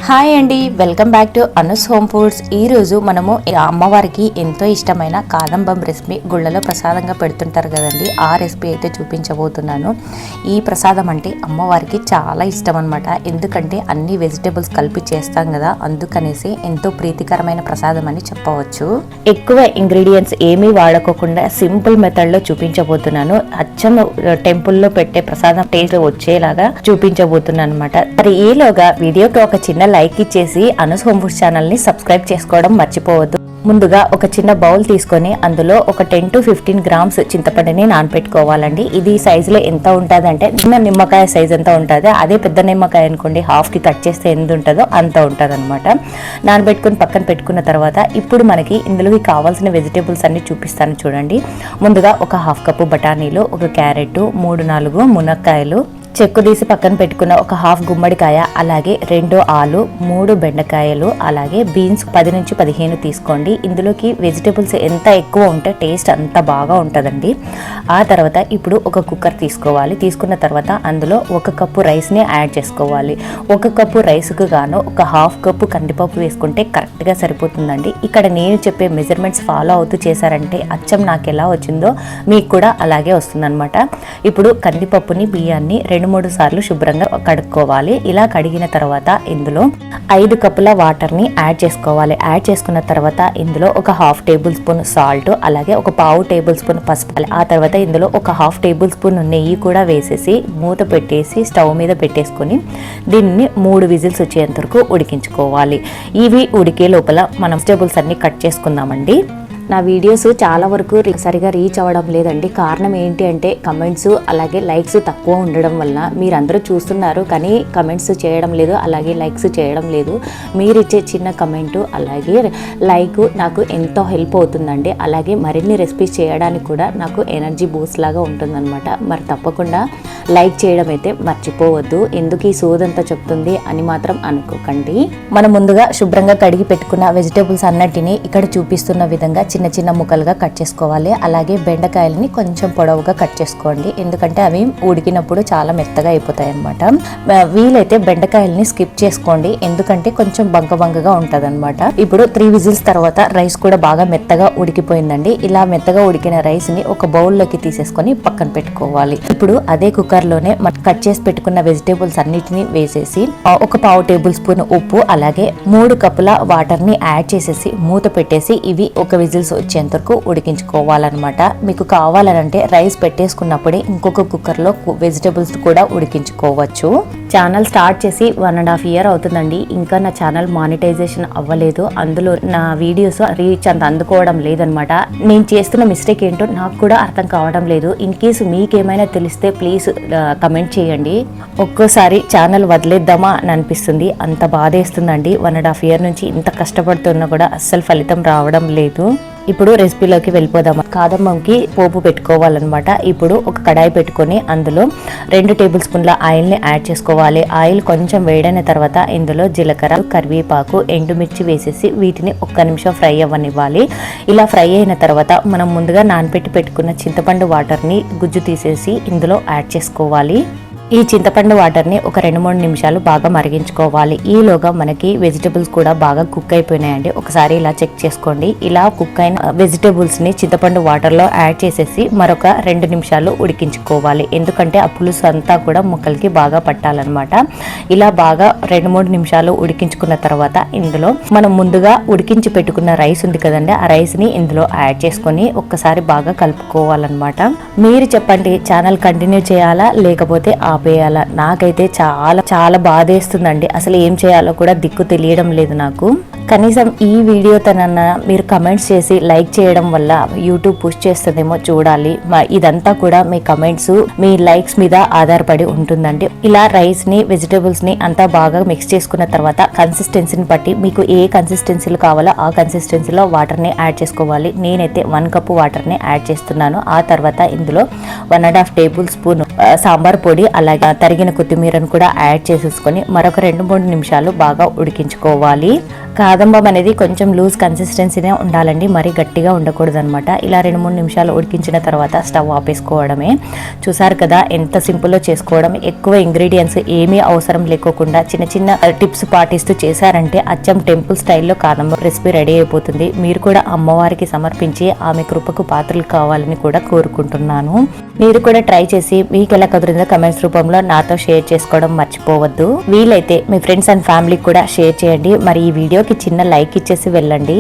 Hi అండి, welcome back to అనుస్ home foods. ఈరోజు మనము అమ్మవారికి ఎంతో ఇష్టమైన కాదంబం రెసిపీ గుళ్ళలో ప్రసాదంగా పెడుతుంటారు కదండి, ఆ రెసిపీ అయితే చూపించబోతున్నాను. ఈ ప్రసాదం అంటే అమ్మవారికి చాలా ఇష్టం అనమాట. ఎందుకంటే అన్ని వెజిటేబుల్స్ కలిపి చేస్తాం కదా, అందుకనేసి ఎంతో ప్రీతికరమైన ప్రసాదం అని చెప్పవచ్చు. ఎక్కువ ఇంగ్రీడియంట్స్ ఏమీ వాడుకోకుండా సింపుల్ మెథడ్లో చూపించబోతున్నాను. అచ్చం టెంపుల్లో పెట్టే ప్రసాదం టేస్ట్ వచ్చేలాగా చూపించబోతున్నాను అనమాట. మరి ఈలోగా వీడియోకి ఒక చిన్న లైక్ ఇచ్చేసి అనుస్ హోమ్ ఫుడ్స్ ఛానల్ ని సబ్స్క్రైబ్ చేసుకోవడం మర్చిపోవద్దు. ముందుగా ఒక చిన్న బౌల్ తీసుకొని అందులో ఒక 10 to 15 గ్రామ్స్ చింతపండుని నానపెట్టుకోవాలండి. ఇది సైజులో ఎంత ఉంటుందంటే చిన్న నిమ్మకాయ సైజ్ ఎంత ఉంటుంది, అదే పెద్ద నిమ్మకాయ అనుకోండి హాఫ్కి కట్ చేస్తే ఎంత ఉంటుందో అంత ఉంటుంది అనమాట. నానబెట్టుకుని పక్కన పెట్టుకున్న తర్వాత ఇప్పుడు మనకి ఇందులోకి కావాల్సిన వెజిటేబుల్స్ అన్ని చూపిస్తాను చూడండి. ముందుగా ఒక 1/2 కప్పు బఠానీలు, ఒక క్యారెట్, 3-4 మునక్కాయలు, చెక్కు తీసి పక్కన పెట్టుకున్న ఒక 1/2 గుమ్మడికాయ, అలాగే 2 ఆలు, 3 బెండకాయలు, అలాగే బీన్స్ 10 నుంచి 15 తీసుకోండి. ఇందులోకి వెజిటేబుల్స్ ఎంత ఎక్కువ ఉంటే టేస్ట్ అంత బాగా ఉంటుందండి. ఆ తర్వాత ఇప్పుడు ఒక కుక్కర్ తీసుకోవాలి. తీసుకున్న తర్వాత అందులో 1 కప్పు రైస్ని యాడ్ చేసుకోవాలి. 1 కప్పు రైస్కు గాను ఒక 1/2 కప్పు కందిపప్పు వేసుకుంటే కరెక్ట్గా సరిపోతుందండి. ఇక్కడ నేను చెప్పే మెజర్మెంట్స్ ఫాలో అవుతూ చేశారంటే అచ్చం నాకు ఎలా వచ్చిందో మీకు కూడా అలాగే వస్తుందన్నమాట. ఇప్పుడు కందిపప్పుని బియ్యాన్ని 2-3 సార్లు శుభ్రంగా కడుక్కోవాలి. ఇలా కడిగిన తర్వాత ఇందులో 5 కప్పుల వాటర్ని యాడ్ చేసుకోవాలి. యాడ్ చేసుకున్న తర్వాత ఇందులో ఒక 1/2 టేబుల్ స్పూన్ సాల్ట్, అలాగే ఒక 1/2 టేబుల్ స్పూన్ పసుపు, ఆ తర్వాత ఇందులో ఒక 1/2 టేబుల్ స్పూన్ నెయ్యి కూడా వేసేసి మూత పెట్టేసి స్టవ్ మీద పెట్టేసుకొని దీన్ని 3 విజిల్స్ వచ్చేంత వరకు ఉడికించుకోవాలి. ఇవి ఉడికే లోపల మనం వెజిటేబుల్స్ అన్ని కట్ చేసుకుందామండి. నా వీడియోస్ చాలా వరకు సరిగా రీచ్ అవ్వడం లేదండి. కారణం ఏంటి అంటే కమెంట్స్ అలాగే లైక్స్ తక్కువ ఉండడం వల్ల. మీరందరూ చూస్తున్నారు కానీ కమెంట్స్ చేయడం లేదు, అలాగే లైక్స్ చేయడం లేదు. మీరు ఇచ్చే చిన్న కమెంటు అలాగే లైక్ నాకు ఎంతో హెల్ప్ అవుతుందండి. అలాగే మరిన్ని రెసిపీస్ చేయడానికి కూడా నాకు ఎనర్జీ బూస్ట్ లాగా ఉంటుందన్నమాట. మరి తప్పకుండా లైక్ చేయడం అయితే మర్చిపోవద్దు. ఎందుకు ఈ సోదంతా చెప్తుంది అని మాత్రం అనుకోకండి. మనం ముందుగా శుభ్రంగా కడిగి పెట్టుకున్న వెజిటేబుల్స్ అన్నిటిని ఇక్కడ చూపిస్తున్న విధంగా చిన్న చిన్న ముక్కలుగా కట్ చేసుకోవాలి. అలాగే బెండకాయలని కొంచెం పొడవుగా కట్ చేసుకోండి, ఎందుకంటే అవి ఉడికినప్పుడు చాలా మెత్తగా అయిపోతాయి అనమాట. వీలైతే బెండకాయలని స్కిప్ చేసుకోండి, ఎందుకంటే కొంచెం బంకగా ఉంటది అనమాట. ఇప్పుడు 3 విజిల్స్ తర్వాత రైస్ కూడా బాగా మెత్తగా ఉడికిపోయిందండి. ఇలా మెత్తగా ఉడికిన రైస్ ని ఒక బౌల్లోకి తీసేసుకొని పక్కన పెట్టుకోవాలి. ఇప్పుడు అదే కుక్కర్ లోనే కట్ చేసి పెట్టుకున్న వెజిటేబుల్స్ అన్నిటిని వేసేసి ఒక 1/2 టేబుల్ స్పూన్ ఉప్పు, అలాగే 3 కప్పుల వాటర్ ని యాడ్ చేసేసి మూత పెట్టేసి ఇవి ఒక విజిల్స్ వచ్చేంత వరకు ఉడికించుకోవాలన్నమాట. మీకు కావాలంటే రైస్ పెట్టేసుకున్నప్పుడే ఇంకొక కుక్కర్లో వెజిటేబుల్స్ కూడా ఉడికించుకోవచ్చు. ఛానల్ స్టార్ట్ చేసి 1.5 year అవుతుందండి. ఇంకా నా ఛానల్ మానిటైజేషన్ అవ్వలేదు. అందులో నా వీడియోస్ రీచ్ అంత అందుకోవడం లేదనమాట. నేను చేస్తున్న మిస్టేక్ ఏంటో నాకు కూడా అర్థం కావడం లేదు. ఇన్ కేసు మీకేమైనా తెలిస్తే ప్లీజ్ కమెంట్ చేయండి. ఒక్కోసారి ఛానల్ వదిలేద్దామా అని అనిపిస్తుంది, అంత బాధేస్తుందండి. 1.5 year నుంచి ఇంత కష్టపడుతున్నా కూడా అస్సలు ఫలితం రావడం లేదు. ఇప్పుడు రెసిపీలోకి వెళ్ళిపోదాం. కాదంబంకి పోపు పెట్టుకోవాలన్నమాట. ఇప్పుడు ఒక కడాయి పెట్టుకొని అందులో 2 టేబుల్ స్పూన్ల ఆయిల్ని యాడ్ చేసుకోవాలి. ఆయిల్ కొంచెం వేడైన తర్వాత ఇందులో జీలకర్ర, కరివేపాకు, ఎండుమిర్చి వేసేసి వీటిని 1 నిమిషం ఫ్రై అవ్వనివ్వాలి. ఇలా ఫ్రై అయిన తర్వాత మనం ముందుగా నానబెట్టి పెట్టుకున్న చింతపండు వాటర్ని గుజ్జు తీసేసి ఇందులో యాడ్ చేసుకోవాలి. ఈ చింతపండు వాటర్ని ఒక 2-3 నిమిషాలు బాగా మరిగించుకోవాలి. ఈలోగా మనకి వెజిటబుల్స్ కూడా బాగా కుక్ అయిపోయినాయండి. ఒకసారి ఇలా చెక్ చేసుకోండి. ఇలా కుక్ అయిన వెజిటబుల్స్ని చింతపండు వాటర్లో యాడ్ చేసేసి మరొక 2 నిమిషాలు ఉడికించుకోవాలి. ఎందుకంటే ఆ పులుసు అంతా కూడా ముక్కలకి బాగా పట్టాలన్నమాట. ఇలా బాగా 2-3 నిమిషాలు ఉడికించుకున్న తర్వాత ఇందులో మనం ముందుగా ఉడికించి పెట్టుకున్న రైస్ ఉంది కదండి, ఆ రైస్ని ఇందులో యాడ్ చేసుకొని ఒక్కసారి బాగా కలుపుకోవాలన్నమాట. మీరు చెప్పండి, ఛానల్ కంటిన్యూ చేయాలా లేకపోతే ఆపేయాలా? నాకైతే చాలా చాలా బాధేస్తుందండి. అసలు ఏం చేయాలో కూడా దిక్కు తెలియడం లేదు నాకు. కనీసం ఈ వీడియో తనన్నా మీరు కమెంట్స్ చేసి లైక్ చేయడం వల్ల యూట్యూబ్ పుష్ చేస్తుందేమో చూడాలి. ఇదంతా కూడా మీ కమెంట్స్, మీ లైక్స్ మీద ఆధారపడి ఉంటుందండి. ఇలా రైస్ ని వెజిటేబుల్స్ ని అంతా బాగా మిక్స్ చేసుకున్న తర్వాత కన్సిస్టెన్సీని బట్టి మీకు ఏ కన్సిస్టెన్సీలు కావాలో ఆ కన్సిస్టెన్సీలో వాటర్ ని యాడ్ చేసుకోవాలి. నేనైతే 1 కప్పు వాటర్ ని యాడ్ చేస్తున్నాను. ఆ తర్వాత ఇందులో 1.5 టేబుల్ స్పూన్ సాంబార్ పొడి, అలాగే అలాగే తరిగిన కొత్తిమీరను కూడా యాడ్ చేసేసుకొని మరొక 2-3 నిమిషాలు బాగా ఉడికించుకోవాలి. కాదంబం అనేది కొంచెం లూజ్ కన్సిస్టెన్సీనే ఉండాలండి, మరీ గట్టిగా ఉండకూడదు అనమాట. ఇలా 2-3 నిమిషాలు ఉడికించిన తర్వాత స్టవ్ ఆపేసుకోవడమే. చూసారు కదా ఎంత సింపుల్లో చేసుకోవడం. ఎక్కువ ఇంగ్రీడియంట్స్ ఏమీ అవసరం లేకోకుండా చిన్న చిన్న టిప్స్ పాటిస్తూ చేశారంటే అచ్చం టెంపుల్ స్టైల్లో కాదంబం రెసిపీ రెడీ అయిపోతుంది. మీరు కూడా అమ్మవారికి సమర్పించి ఆమె కృపకు పాత్రలు కావాలని కూడా కోరుకుంటున్నాను. మీరు కూడా ట్రై చేసి మీకు ఎలా కుదిరిందో కమెంట్స్ రూపంలో నాతో షేర్ చేసుకోవడం మర్చిపోవద్దు. వీలైతే మీ ఫ్రెండ్స్ అండ్ ఫ్యామిలీకి కూడా షేర్ చేయండి. మరి ఈ వీడియోకి చిన్న లైక్ ఇచ్చేసి వెళ్ళండి.